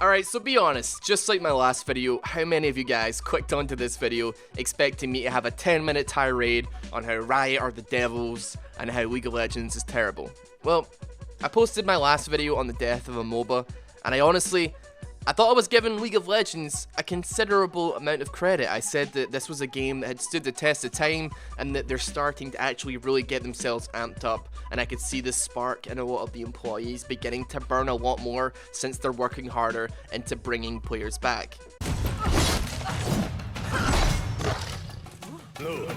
Alright, so be honest, just like my last video, how many of you guys clicked onto this video expecting me to have a 10-minute tirade on how Riot are the devils and how League of Legends is terrible? Well, I posted my last video on the death of a MOBA, and I thought I was giving League of Legends a considerable amount of credit. I said that this was a game that had stood the test of time and that they're starting to actually really get themselves amped up, and I could see the spark in a lot of the employees beginning to burn a lot more since they're working harder into bringing players back. No.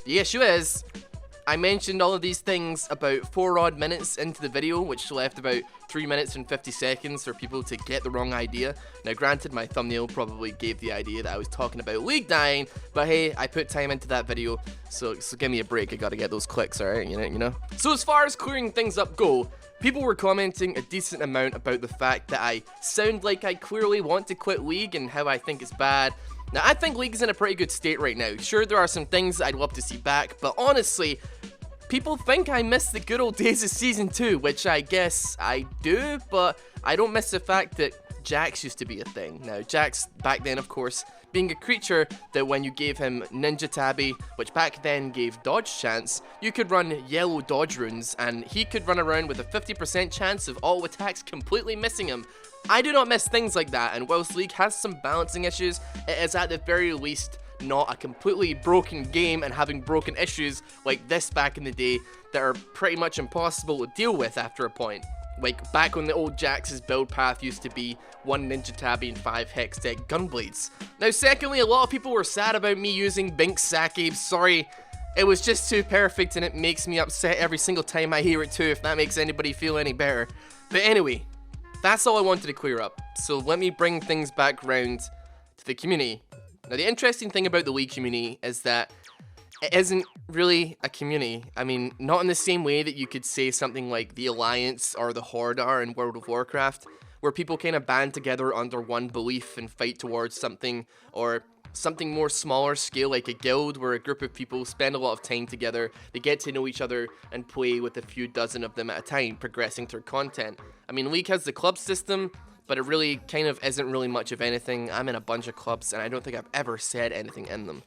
The issue is, I mentioned all of these things about 4 odd minutes into the video, which left about 3 minutes and 50 seconds for people to get the wrong idea. Now granted, my thumbnail probably gave the idea that I was talking about League dying, but hey, I put time into that video, so give me a break. I gotta get those clicks, alright, you know? So as far as clearing things up go, people were commenting a decent amount about the fact that I sound like I clearly want to quit League and how I think it's bad. Now, I think League is in a pretty good state right now. Sure, there are some things I'd love to see back, but honestly, people think I miss the good old days of Season 2, which I guess I do, but I don't miss the fact that Jax used to be a thing. Now, Jax, back then, of course, being a creature that when you gave him Ninja Tabby, which back then gave dodge chance, you could run yellow dodge runes, and he could run around with a 50% chance of all attacks completely missing him. I do not miss things like that, and whilst League has some balancing issues, it is at the very least not a completely broken game and having broken issues like this back in the day that are pretty much impossible to deal with after a point. Like back when the old Jax's build path used to be 1 Ninja Tabby and 5 Hex Deck Gunblades. Now secondly, a lot of people were sad about me using Bink Sake. Sorry, it was just too perfect and it makes me upset every single time I hear it too, if that makes anybody feel any better. But anyway, that's all I wanted to clear up, so let me bring things back round to the community. Now the interesting thing about the League community is that it isn't really a community. I mean, not in the same way that you could say something like the Alliance or the Horde are in World of Warcraft, where people kind of band together under one belief and fight towards something, or something more smaller scale like a guild where a group of people spend a lot of time together, they get to know each other and play with a few dozen of them at a time, progressing through content. I mean, League has the club system, but it really kind of isn't really much of anything. I'm in a bunch of clubs and I don't think I've ever said anything in them.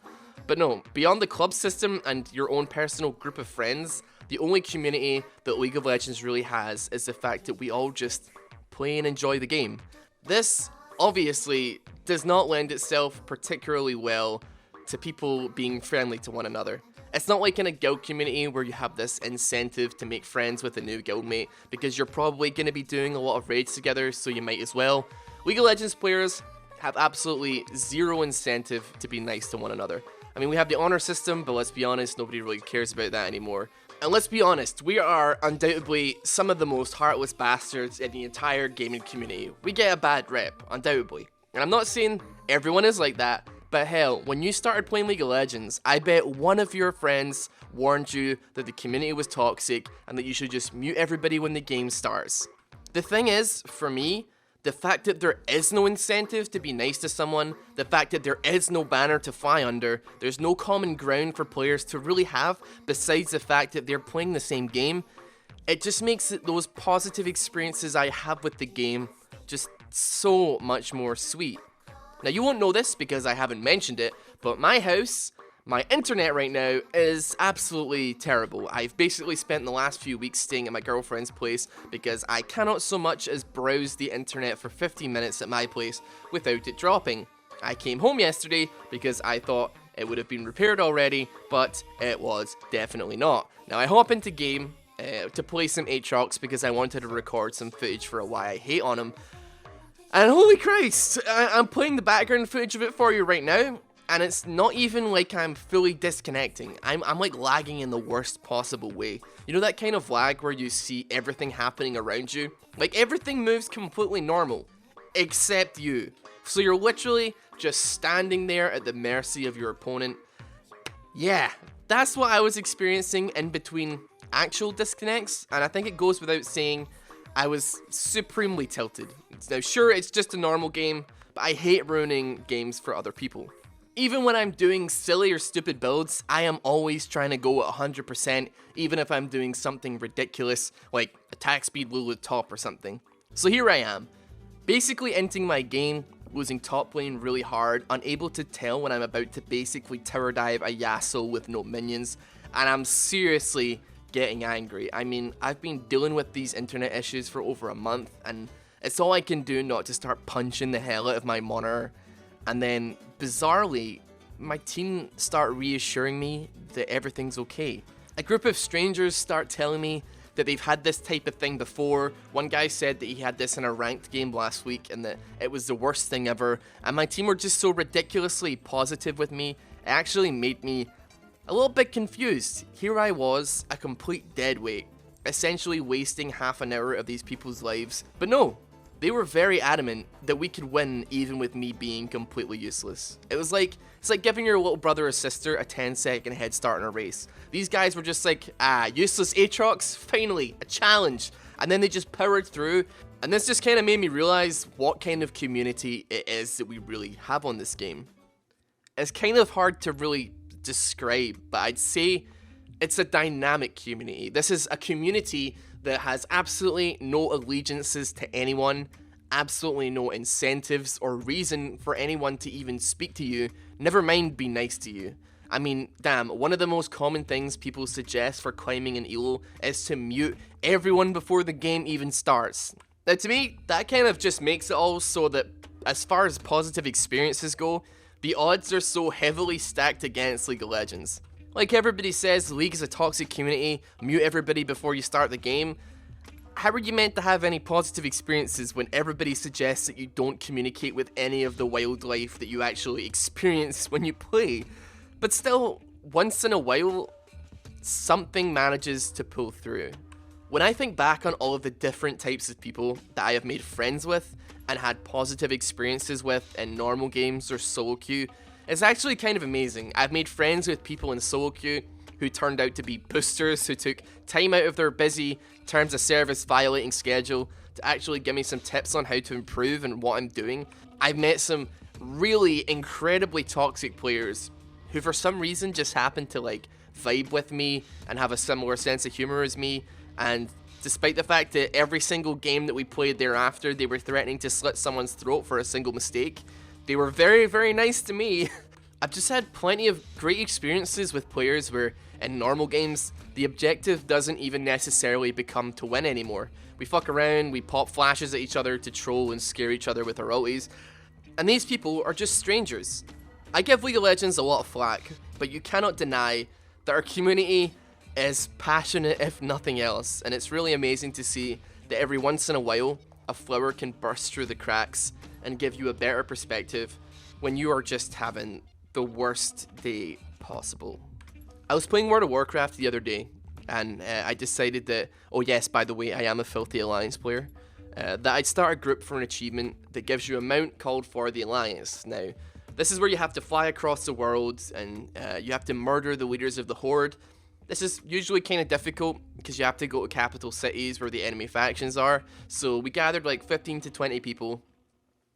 But no, beyond the club system and your own personal group of friends, the only community that League of Legends really has is the fact that we all just play and enjoy the game. This, obviously, does not lend itself particularly well to people being friendly to one another. It's not like in a guild community where you have this incentive to make friends with a new guildmate because you're probably going to be doing a lot of raids together, so you might as well. League of Legends players have absolutely zero incentive to be nice to one another. I mean, we have the honor system, but let's be honest, nobody really cares about that anymore. And let's be honest, we are undoubtedly some of the most heartless bastards in the entire gaming community. We get a bad rep, undoubtedly. And I'm not saying everyone is like that, but hell, when you started playing League of Legends, I bet one of your friends warned you that the community was toxic and that you should just mute everybody when the game starts. The thing is, for me, the fact that there is no incentive to be nice to someone, the fact that there is no banner to fly under, there's no common ground for players to really have besides the fact that they're playing the same game, it just makes those positive experiences I have with the game just so much more sweet. Now you won't know this because I haven't mentioned it, but my house, my internet right now is absolutely terrible. I've basically spent the last few weeks staying at my girlfriend's place because I cannot so much as browse the internet for 15 minutes at my place without it dropping. I came home yesterday because I thought it would have been repaired already, but it was definitely not. Now I hop into game to play some Aatrox because I wanted to record some footage for a Why I Hate on him. And holy Christ, I'm playing the background footage of it for you right now. And it's not even like I'm fully disconnecting. I'm like lagging in the worst possible way. You know that kind of lag where you see everything happening around you? Like everything moves completely normal, except you. So you're literally just standing there at the mercy of your opponent. Yeah, that's what I was experiencing in between actual disconnects. And I think it goes without saying, I was supremely tilted. Now sure, it's just a normal game, but I hate ruining games for other people. Even when I'm doing silly or stupid builds, I am always trying to go at 100%, even if I'm doing something ridiculous, like attack speed Lulu top or something. So here I am, basically ending my game, losing top lane really hard, unable to tell when I'm about to basically tower dive a Yasuo with no minions, and I'm seriously getting angry. I mean, I've been dealing with these internet issues for over a month, and it's all I can do not to start punching the hell out of my monitor. And then, bizarrely, my team start reassuring me that everything's okay. A group of strangers start telling me that they've had this type of thing before. One guy said that he had this in a ranked game last week and that it was the worst thing ever. And my team were just so ridiculously positive with me, it actually made me a little bit confused. Here I was, a complete deadweight, essentially wasting half an hour of these people's lives. But no, they were very adamant that we could win even with me being completely useless. It's like giving your little brother or sister a 10-second head start in a race. These guys were just like, useless Aatrox, finally, a challenge. And then they just powered through. And this just kind of made me realize what kind of community it is that we really have on this game. It's kind of hard to really describe, but I'd say it's a dynamic community. This is a community that has absolutely no allegiances to anyone, absolutely no incentives or reason for anyone to even speak to you, never mind be nice to you. I mean, damn, one of the most common things people suggest for climbing an elo is to mute everyone before the game even starts. Now to me, that kind of just makes it all so that as far as positive experiences go, the odds are so heavily stacked against League of Legends. Like everybody says, League is a toxic community, mute everybody before you start the game. How are you meant to have any positive experiences when everybody suggests that you don't communicate with any of the wildlife that you actually experience when you play? But still, once in a while, something manages to pull through. When I think back on all of the different types of people that I have made friends with and had positive experiences with in normal games or solo queue, it's actually kind of amazing. I've made friends with people in solo queue who turned out to be boosters, who took time out of their busy terms of service violating schedule to actually give me some tips on how to improve and what I'm doing. I've met some really incredibly toxic players who for some reason just happen to like vibe with me and have a similar sense of humor as me, and despite the fact that every single game that we played thereafter they were threatening to slit someone's throat for a single mistake, they were very, very nice to me. I've just had plenty of great experiences with players where in normal games, the objective doesn't even necessarily become to win anymore. We fuck around, we pop flashes at each other to troll and scare each other with our ulties, and these people are just strangers. I give League of Legends a lot of flack, but you cannot deny that our community is passionate if nothing else, and it's really amazing to see that every once in a while, a flower can burst through the cracks and give you a better perspective when you are just having the worst day possible. I was playing World of Warcraft the other day, and I decided that, oh yes, by the way, I am a Filthy Alliance player, that I'd start a group for an achievement that gives you a mount called For the Alliance. Now, this is where you have to fly across the world, and you have to murder the leaders of the Horde. This is usually kind of difficult, because you have to go to capital cities where the enemy factions are, so we gathered like 15 to 20 people,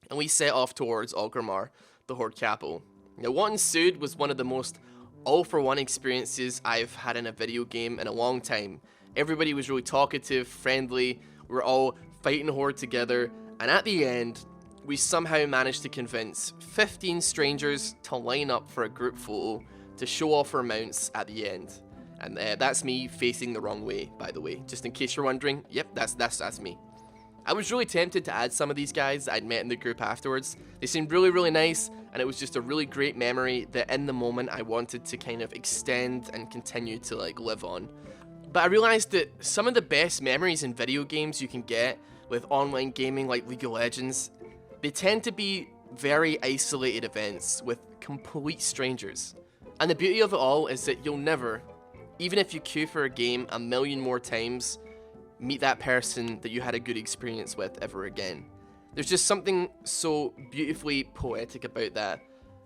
and we set off towards Orgrimmar, the Horde capital. Now what ensued was one of the most all-for-one experiences I've had in a video game in a long time. Everybody was really talkative, friendly, we were all fighting Horde together, and at the end, we somehow managed to convince 15 strangers to line up for a group photo to show off our mounts at the end. And that's me facing the wrong way, by the way, just in case you're wondering. Yep, that's me. I was really tempted to add some of these guys that I'd met in the group afterwards. They seemed really, really nice, and it was just a really great memory that in the moment I wanted to kind of extend and continue to like live on. But I realized that some of the best memories in video games you can get with online gaming like League of Legends, they tend to be very isolated events with complete strangers. And the beauty of it all is that you'll never, even if you queue for a game a million more times, meet that person that you had a good experience with ever again. There's just something so beautifully poetic about that.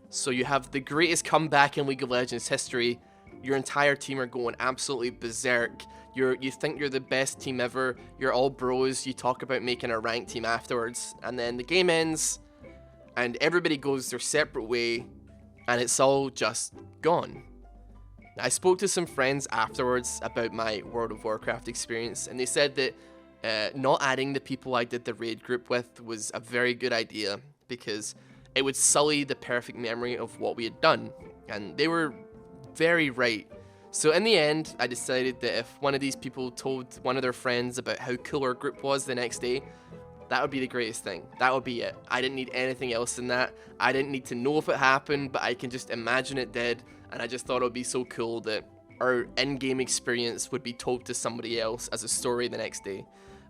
So you have the greatest comeback in League of Legends history, your entire team are going absolutely berserk, you think you're the best team ever, you're all bros, you talk about making a ranked team afterwards, and then the game ends, and everybody goes their separate way, and it's all just gone. I spoke to some friends afterwards about my World of Warcraft experience, and they said that not adding the people I did the raid group with was a very good idea because it would sully the perfect memory of what we had done, and they were very right. So in the end, I decided that if one of these people told one of their friends about how cool our group was the next day, that would be the greatest thing. That would be it. I didn't need anything else than that. I didn't need to know if it happened, but I can just imagine it did, and I just thought it would be so cool that our in-game experience would be told to somebody else as a story the next day.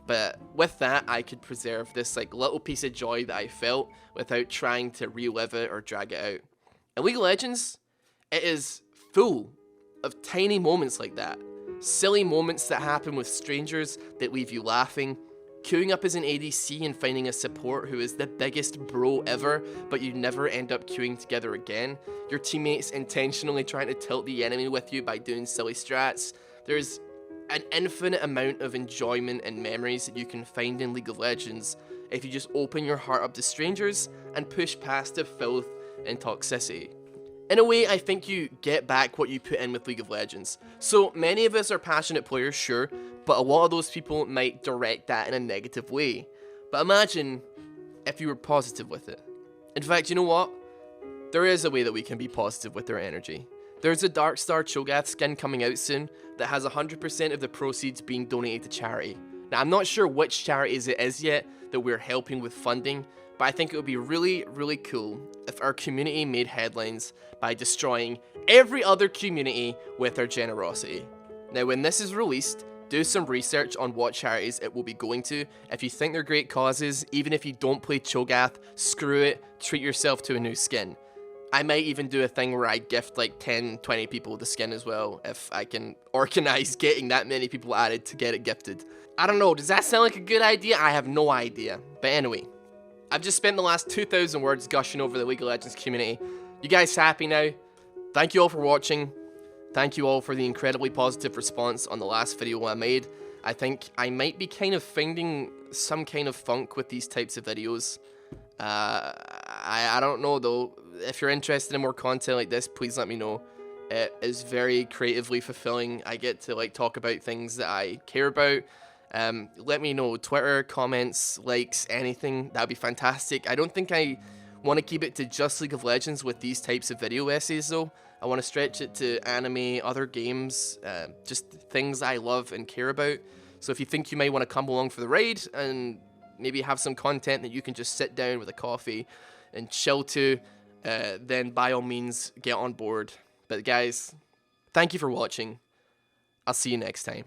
But with that, I could preserve this like little piece of joy that I felt without trying to relive it or drag it out. In League of Legends, it is full of tiny moments like that. Silly moments that happen with strangers that leave you laughing. Queuing up as an ADC and finding a support who is the biggest bro ever, but you never end up queuing together again. Your teammates intentionally trying to tilt the enemy with you by doing silly strats. There's an infinite amount of enjoyment and memories that you can find in League of Legends if you just open your heart up to strangers and push past the filth and toxicity. In a way, I think you get back what you put in with League of Legends. So many of us are passionate players, sure, but a lot of those people might direct that in a negative way. But imagine if you were positive with it. In fact, you know what? There is a way that we can be positive with our energy. There's a Darkstar Cho'Gath skin coming out soon that has 100% of the proceeds being donated to charity. Now, I'm not sure which charities it is yet that we're helping with funding, but I think it would be really, really cool if our community made headlines by destroying every other community with our generosity. Now, when this is released, do some research on what charities it will be going to. If you think they're great causes, even if you don't play Cho'Gath, screw it, treat yourself to a new skin. I might even do a thing where I gift like 10, 20 people the skin as well, if I can organize getting that many people added to get it gifted. I don't know, does that sound like a good idea? I have no idea. But anyway, I've just spent the last 2,000 words gushing over the League of Legends community. You guys happy now? Thank you all for watching. Thank you all for the incredibly positive response on the last video I made. I think I might be kind of finding some kind of funk with these types of videos. I don't know though. If you're interested in more content like this, please let me know. It is very creatively fulfilling. I get to like talk about things that I care about. Let me know. Twitter, comments, likes, anything. That'd be fantastic. I don't think I want to keep it to just League of Legends with these types of video essays though. I want to stretch it to anime, other games, just things I love and care about. So if you think you might want to come along for the ride and maybe have some content that you can just sit down with a coffee and chill to, then by all means get on board. But guys, thank you for watching. I'll see you next time.